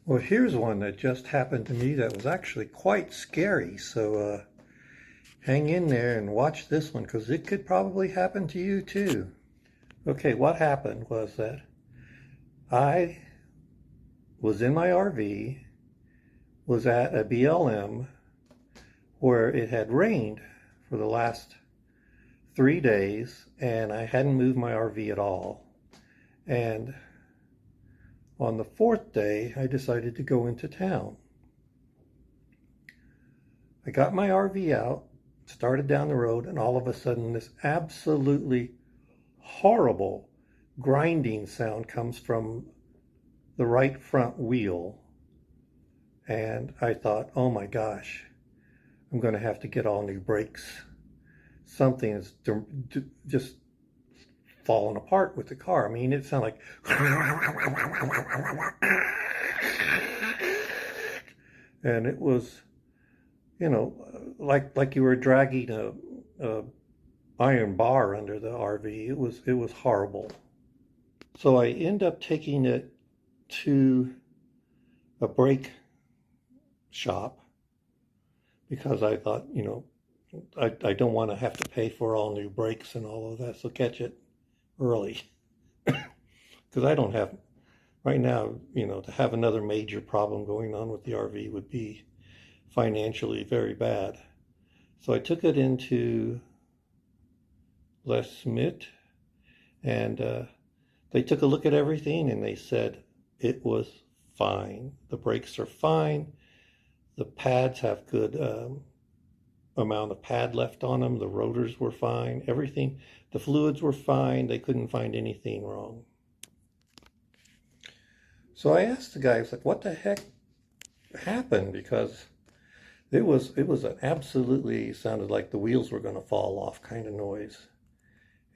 Well, here's one that just happened to me that was actually quite scary. So hang in there and watch this one because it could probably happen to you too. Okay, what happened was that I was in my RV, was at a BLM where it had rained for the last 3 days and I hadn't moved my RV at all. And on the fourth day, I decided to go into town. I got my RV out, started down the road, and all of a sudden this absolutely horrible grinding sound comes from the right front wheel. And I thought, oh my gosh, I'm going to have to get all new brakes. Something is just falling apart with the car. I mean, it sounded like and it was, like you were dragging a iron bar under the RV. It was horrible. So I end up taking it to a brake shop because I thought, I don't want to have to pay for all new brakes and all of that, so catch it early. Because I don't have, right now, to have another major problem going on with the RV would be financially very bad. So I took it into Les Smith and they took a look at everything and they said it was fine. The brakes are fine. The pads have good amount of pad left on them. The rotors were fine. Everything, the fluids were fine. They couldn't find anything wrong. So I asked the guy, I was like, what the heck happened? Because it was an absolutely sounded like the wheels were going to fall off kind of noise.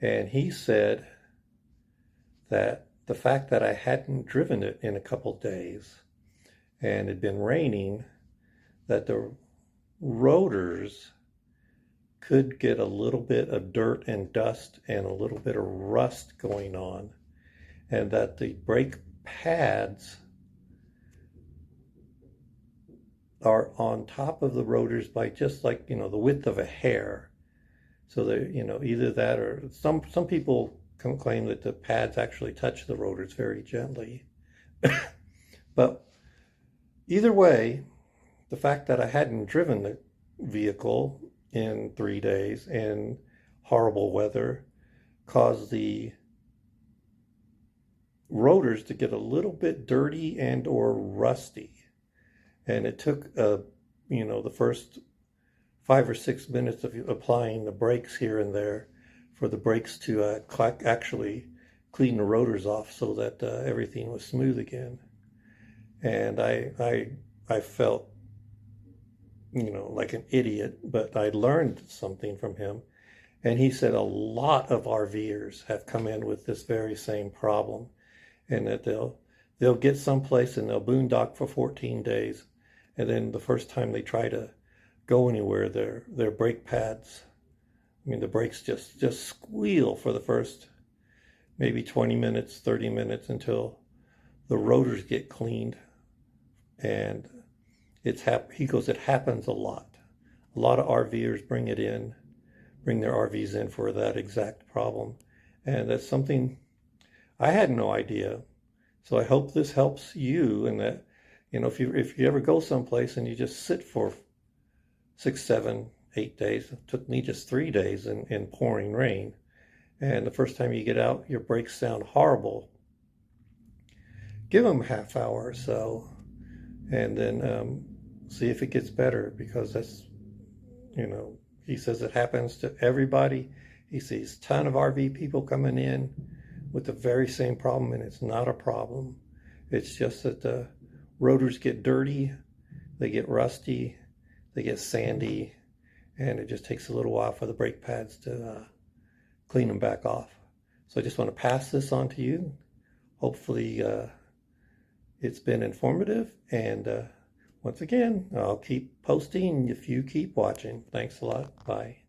And he said that the fact that I hadn't driven it in a couple days and it had been raining, that the rotors could get a little bit of dirt and dust and a little bit of rust going on, and that the brake pads are on top of the rotors by just like, the width of a hair. So they, either that or some people can claim that the pads actually touch the rotors very gently. But either way, the fact that I hadn't driven the vehicle in 3 days in horrible weather caused the rotors to get a little bit dirty and or rusty. And it took, the first 5 or 6 minutes of applying the brakes here and there for the brakes to actually clean the rotors off so that everything was smooth again. And I felt, like an idiot, but I learned something from him. And he said a lot of RVers have come in with this very same problem, and that they'll get someplace and they'll boondock for 14 days. And then the first time they try to go anywhere, their brake pads, the brakes just squeal for the first maybe 20 minutes, 30 minutes until the rotors get cleaned. And he goes, it happens a lot. A lot of RVers bring their RVs in for that exact problem. And that's something I had no idea. So I hope this helps you, and that, if you ever go someplace and you just sit for 6, 7, 8 days, it took me just 3 days in pouring rain. And the first time you get out, your brakes sound horrible. Give them a half hour or so, and then see if it gets better, because that's, he says it happens to everybody. He sees a ton of RV people coming in with the very same problem, and it's not a problem. It's just that the rotors get dirty, they get rusty, they get sandy, and it just takes a little while for the brake pads to clean them back off. So I just want to pass this on to you. Hopefully it's been informative, and once again, I'll keep posting if you keep watching. Thanks a lot. Bye.